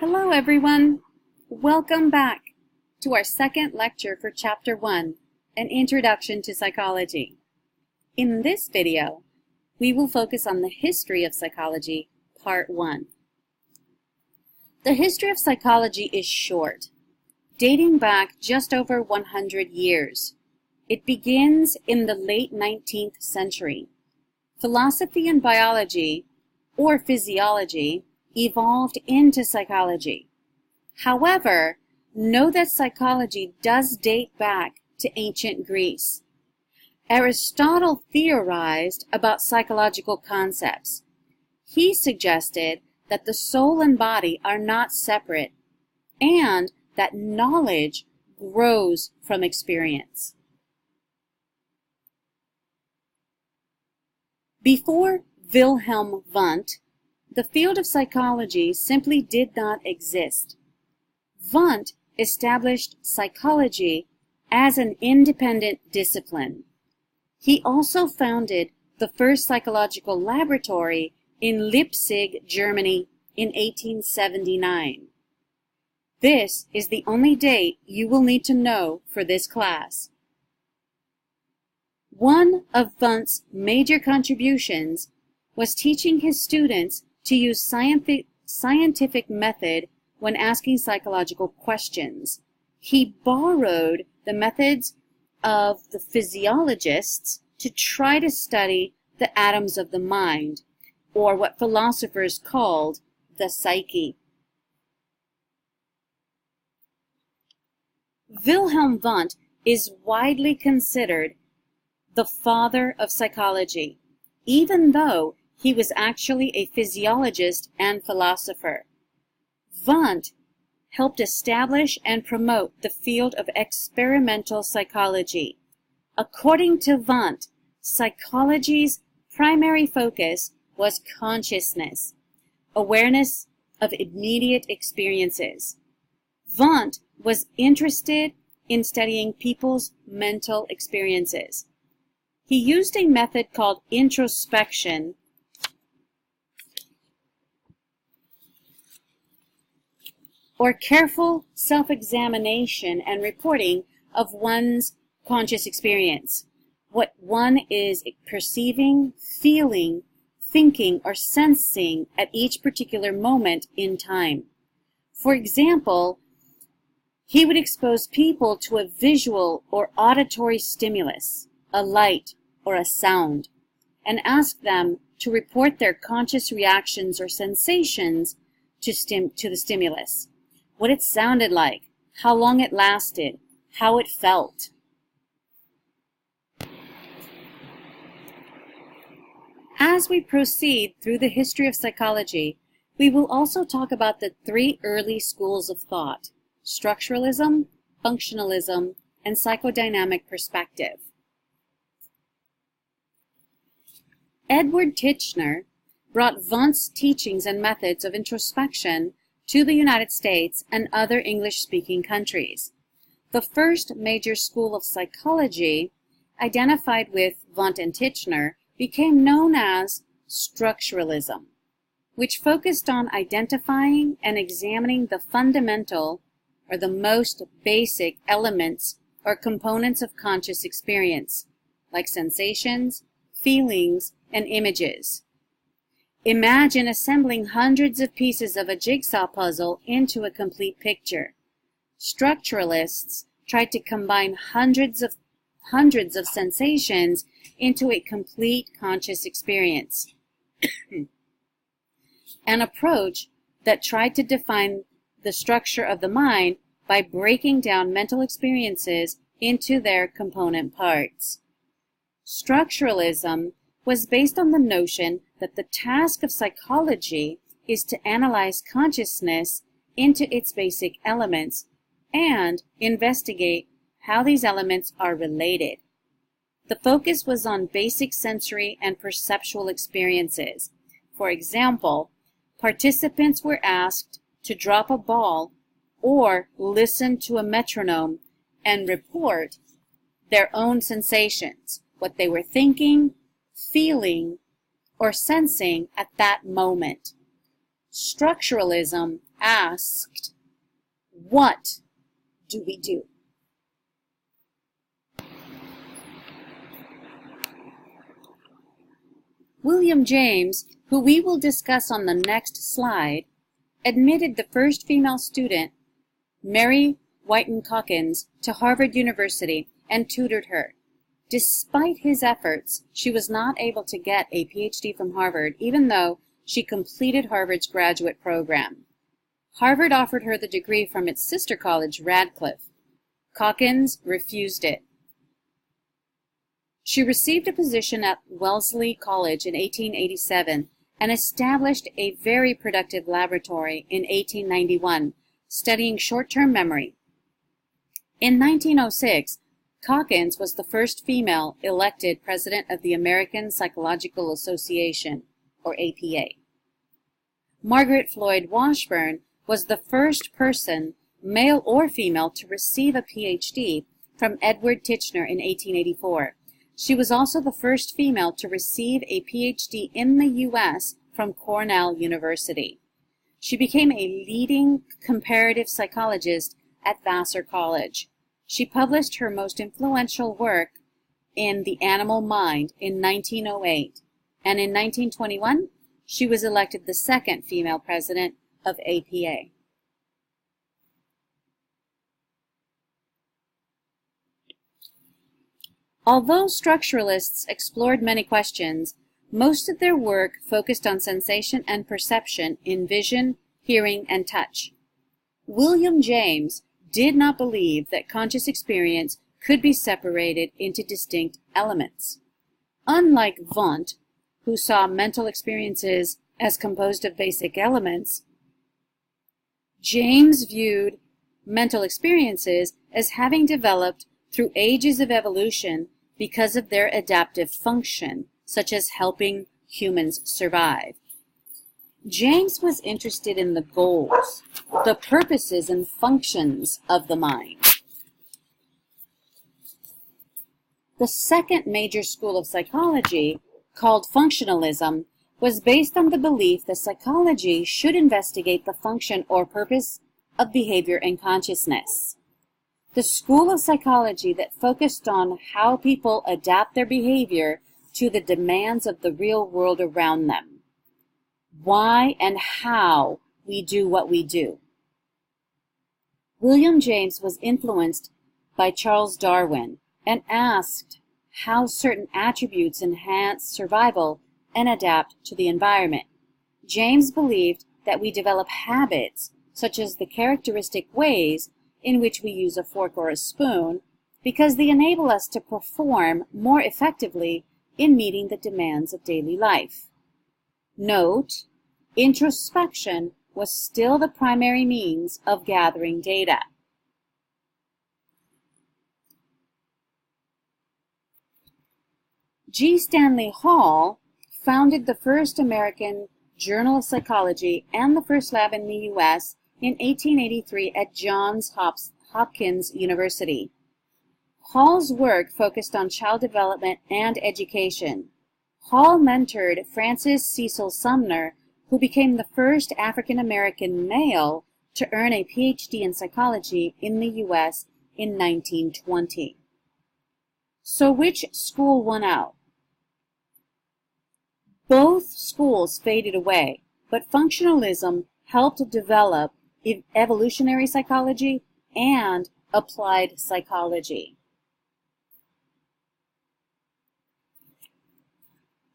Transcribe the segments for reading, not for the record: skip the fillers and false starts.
Hello everyone! Welcome back to our second lecture for Chapter 1, An Introduction to Psychology. In this video, we will focus on the history of psychology, Part 1. The history of psychology is short, dating back just over 100 years. It begins in the late 19th century. Philosophy and biology, or physiology, evolved into psychology. However, know that psychology does date back to ancient Greece. Aristotle theorized about psychological concepts. He suggested that the soul and body are not separate and that knowledge grows from experience. Before Wilhelm Wundt, the field of psychology simply did not exist. Wundt established psychology as an independent discipline. He also founded the first psychological laboratory in Leipzig, Germany in 1879. This is the only date you will need to know for this class. One of Wundt's major contributions was teaching his students to use scientific method when asking psychological questions. He borrowed the methods of the physiologists to try to study the atoms of the mind, or what philosophers called the psyche. Wilhelm Wundt is widely considered the father of psychology, even though he was actually a physiologist and philosopher. Wundt helped establish and promote the field of experimental psychology. According to Wundt, psychology's primary focus was consciousness, awareness of immediate experiences. Wundt was interested in studying people's mental experiences. He used a method called introspection, or careful self-examination and reporting of one's conscious experience, what one is perceiving, feeling, thinking, or sensing at each particular moment in time. For example, he would expose people to a visual or auditory stimulus, a light or a sound, and ask them to report their conscious reactions or sensations to the stimulus. What it sounded like, how long it lasted, how it felt. As we proceed through the history of psychology, we will also talk about the three early schools of thought: structuralism, functionalism, and psychodynamic perspective. Edward Titchener brought Wundt's teachings and methods of introspection to the United States and other English-speaking countries. The first major school of psychology, identified with Wundt and Titchener, became known as structuralism, which focused on identifying and examining the fundamental or the most basic elements or components of conscious experience, like sensations, feelings, and images. Imagine assembling hundreds of pieces of a jigsaw puzzle into a complete picture. Structuralists tried to combine hundreds of sensations into a complete conscious experience. An approach that tried to define the structure of the mind by breaking down mental experiences into their component parts. Structuralism was based on the notion that the task of psychology is to analyze consciousness into its basic elements and investigate how these elements are related. The focus was on basic sensory and perceptual experiences. For example, participants were asked to drop a ball or listen to a metronome and report their own sensations, what they were thinking, feeling, or sensing at that moment. Structuralism asked, "What do we do?" William James, who we will discuss on the next slide, admitted the first female student, Mary Whiton Calkins, to Harvard University and tutored her. Despite his efforts, she was not able to get a PhD from Harvard, even though she completed Harvard's graduate program. Harvard offered her the degree from its sister college, Radcliffe. Calkins refused it. She received a position at Wellesley College in 1887 and established a very productive laboratory in 1891, studying short-term memory. In 1906, Calkins was the first female elected president of the American Psychological Association, or APA. Margaret Floyd Washburn was the first person, male or female, to receive a PhD from Edward Titchener in 1884. She was also the first female to receive a PhD in the U.S. from Cornell University. She became a leading comparative psychologist at Vassar College. She published her most influential work in The Animal Mind in 1908, and in 1921, she was elected the second female president of APA. Although structuralists explored many questions, most of their work focused on sensation and perception in vision, hearing, and touch. William James did not believe that conscious experience could be separated into distinct elements. Unlike Wundt, who saw mental experiences as composed of basic elements, James viewed mental experiences as having developed through ages of evolution because of their adaptive function, such as helping humans survive. James was interested in the goals, the purposes and functions of the mind. The second major school of psychology, called functionalism, was based on the belief that psychology should investigate the function or purpose of behavior and consciousness. The school of psychology that focused on how people adapt their behavior to the demands of the real world around them. Why and how we do what we do. William James was influenced by Charles Darwin and asked how certain attributes enhance survival and adapt to the environment. James believed that we develop habits, such as the characteristic ways in which we use a fork or a spoon, because they enable us to perform more effectively in meeting the demands of daily life. Note, introspection was still the primary means of gathering data. G. Stanley Hall founded the first American Journal of Psychology and the first lab in the U.S. in 1883 at Johns Hopkins University. Hall's work focused on child development and education. Hall mentored Francis Cecil Sumner, who became the first African-American male to earn a PhD in psychology in the U.S. in 1920. So which school won out? Both schools faded away, but functionalism helped develop evolutionary psychology and applied psychology.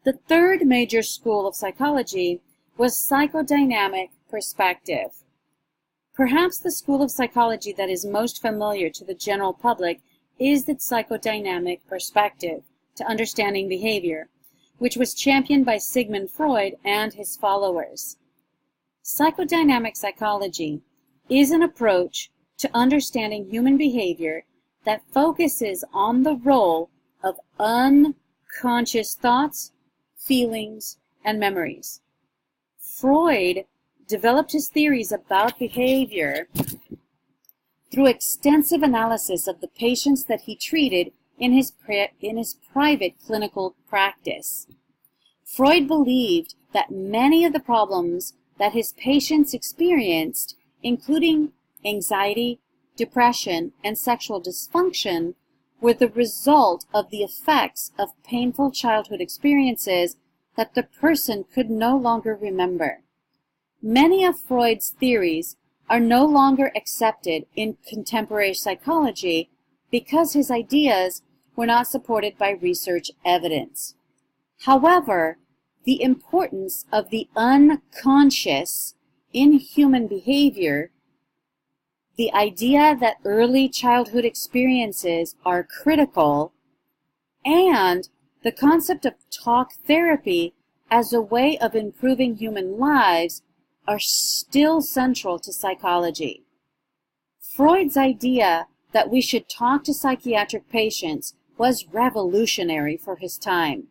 The third major school of psychology was psychodynamic perspective. Perhaps the school of psychology that is most familiar to the general public is the psychodynamic perspective to understanding behavior, which was championed by Sigmund Freud and his followers. Psychodynamic psychology is an approach to understanding human behavior that focuses on the role of unconscious thoughts, feelings, and memories. Freud developed his theories about behavior through extensive analysis of the patients that he treated in his private clinical practice. Freud believed that many of the problems that his patients experienced, including anxiety, depression, and sexual dysfunction, were the result of the effects of painful childhood experiences that the person could no longer remember. Many of Freud's theories are no longer accepted in contemporary psychology because his ideas were not supported by research evidence. However, the importance of the unconscious in human behavior, the idea that early childhood experiences are critical, and the concept of talk therapy as a way of improving human lives are still central to psychology. Freud's idea that we should talk to psychiatric patients was revolutionary for his time.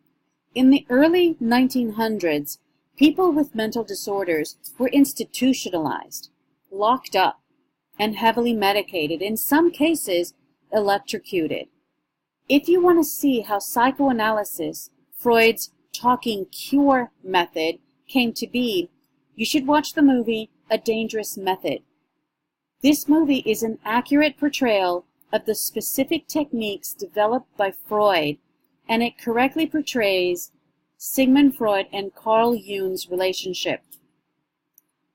In the early 1900s, people with mental disorders were institutionalized, locked up, and heavily medicated, in some cases electrocuted. If you want to see how psychoanalysis, Freud's talking cure method, came to be, you should watch the movie A Dangerous Method. This movie is an accurate portrayal of the specific techniques developed by Freud, and it correctly portrays Sigmund Freud and Carl Jung's relationship.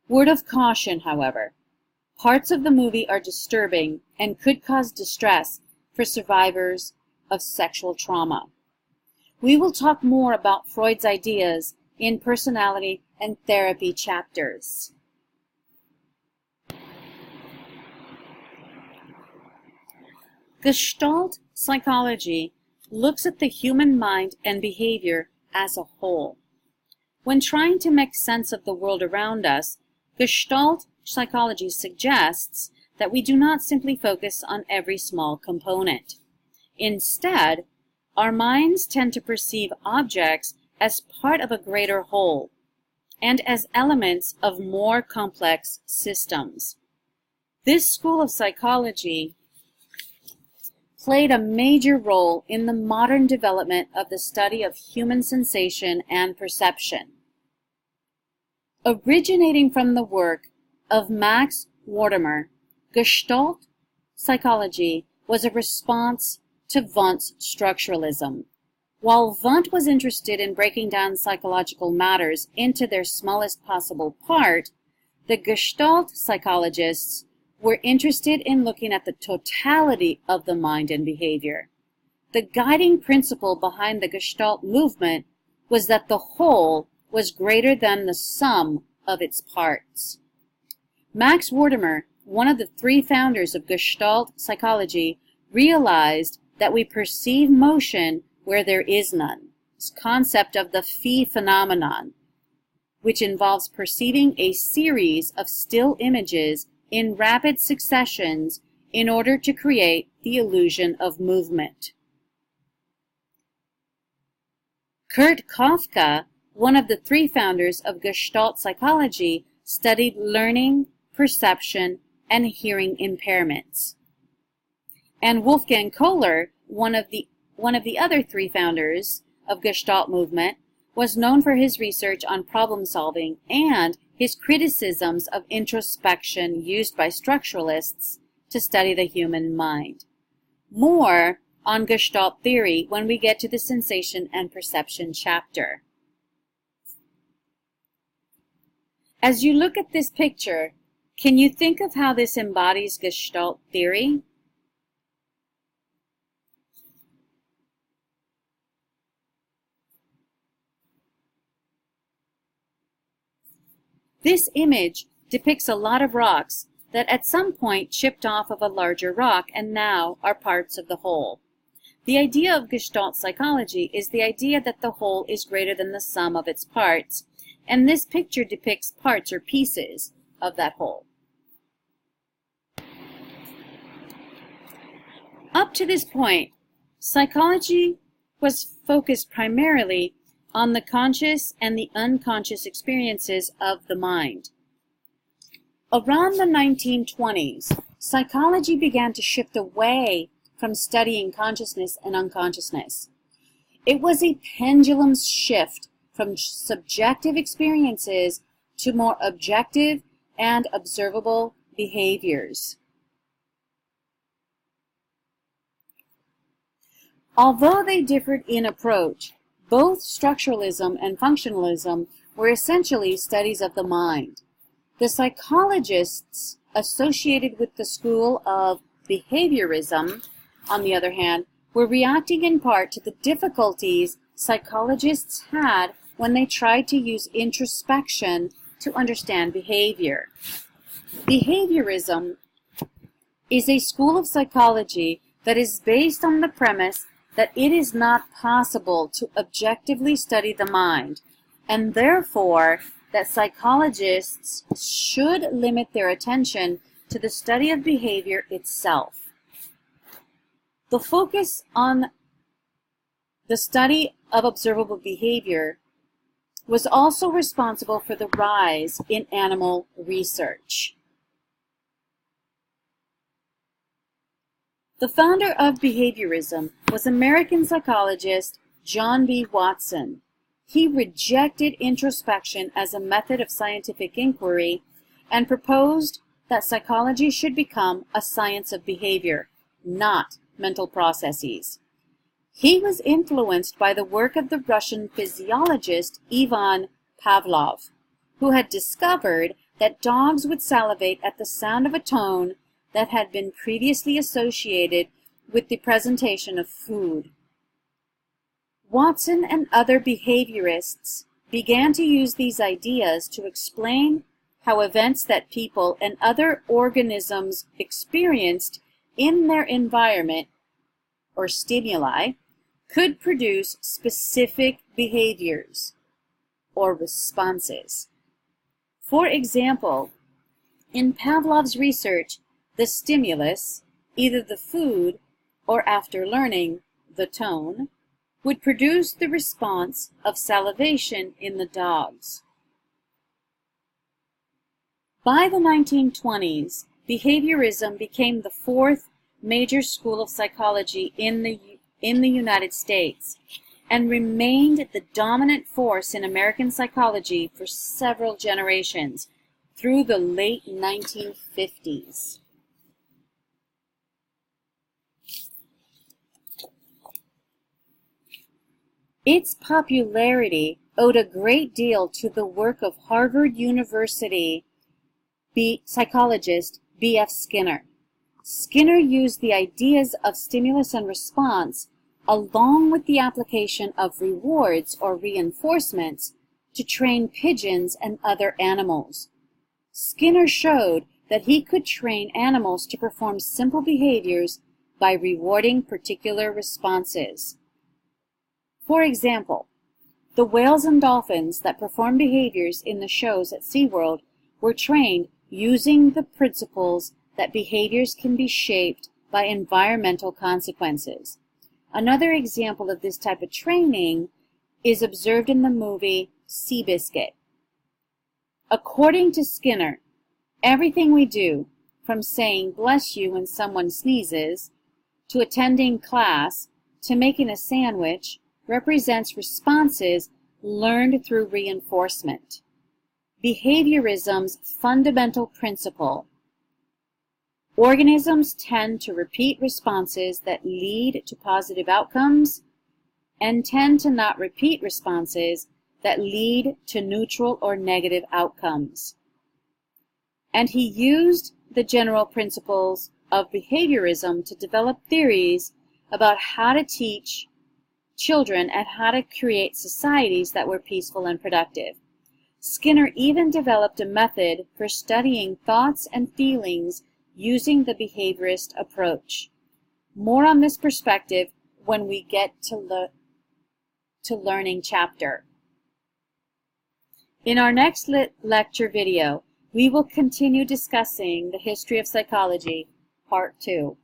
Word of caution, however, parts of the movie are disturbing and could cause distress for survivors of sexual trauma. We will talk more about Freud's ideas in personality and therapy chapters. Gestalt psychology looks at the human mind and behavior as a whole. When trying to make sense of the world around us, Gestalt psychology suggests that we do not simply focus on every small component. Instead, our minds tend to perceive objects as part of a greater whole and as elements of more complex systems. This school of psychology played a major role in the modern development of the study of human sensation and perception. Originating from the work of Max Wertheimer, Gestalt psychology was a response to Wundt's structuralism. While Wundt was interested in breaking down psychological matters into their smallest possible part, the Gestalt psychologists were interested in looking at the totality of the mind and behavior. The guiding principle behind the Gestalt movement was that the whole was greater than the sum of its parts. Max Wertheimer, one of the three founders of Gestalt psychology, realized that we perceive motion where there is none. This concept of the phi phenomenon, which involves perceiving a series of still images in rapid successions in order to create the illusion of movement. Kurt Koffka, one of the three founders of Gestalt psychology, studied learning, perception, and hearing impairments. And Wolfgang Kohler, one of the other three founders of Gestalt movement, was known for his research on problem solving and his criticisms of introspection used by structuralists to study the human mind. More on Gestalt theory when we get to the sensation and perception chapter. As you look at this picture, can you think of how this embodies Gestalt theory? This image depicts a lot of rocks that at some point chipped off of a larger rock and now are parts of the whole. The idea of Gestalt psychology is the idea that the whole is greater than the sum of its parts, and this picture depicts parts or pieces of that whole. Up to this point, psychology was focused primarily on the conscious and the unconscious experiences of the mind. Around the 1920s, psychology began to shift away from studying consciousness and unconsciousness. It was a pendulum shift from subjective experiences to more objective and observable behaviors. Although they differed in approach, both structuralism and functionalism were essentially studies of the mind. The psychologists associated with the school of behaviorism, on the other hand, were reacting in part to the difficulties psychologists had when they tried to use introspection to understand behavior. Behaviorism is a school of psychology that is based on the premise that it is not possible to objectively study the mind, and therefore that psychologists should limit their attention to the study of behavior itself. The focus on the study of observable behavior was also responsible for the rise in animal research. The founder of behaviorism was American psychologist John B. Watson. He rejected introspection as a method of scientific inquiry and proposed that psychology should become a science of behavior, not mental processes. He was influenced by the work of the Russian physiologist Ivan Pavlov, who had discovered that dogs would salivate at the sound of a tone that had been previously associated with the presentation of food. Watson and other behaviorists began to use these ideas to explain how events that people and other organisms experienced in their environment or stimuli could produce specific behaviors or responses. For example, in Pavlov's research, the stimulus, either the food or after learning, the tone, would produce the response of salivation in the dogs. By the 1920s, behaviorism became the fourth major school of psychology in the United States and remained the dominant force in American psychology for several generations through the late 1950s. Its popularity owed a great deal to the work of Harvard University psychologist B.F. Skinner. Skinner used the ideas of stimulus and response along with the application of rewards or reinforcements to train pigeons and other animals. Skinner showed that he could train animals to perform simple behaviors by rewarding particular responses. For example, the whales and dolphins that perform behaviors in the shows at SeaWorld were trained using the principles that behaviors can be shaped by environmental consequences. Another example of this type of training is observed in the movie Seabiscuit. According to Skinner, everything we do, from saying bless you when someone sneezes, to attending class, to making a sandwich, represents responses learned through reinforcement. Behaviorism's fundamental principle: organisms tend to repeat responses that lead to positive outcomes and tend to not repeat responses that lead to neutral or negative outcomes. And he used the general principles of behaviorism to develop theories about how to teach children and how to create societies that were peaceful and productive. Skinner even developed a method for studying thoughts and feelings using the behaviorist approach. More on this perspective when we get to learning chapter. In our next lecture video, we will continue discussing the history of psychology, part 2.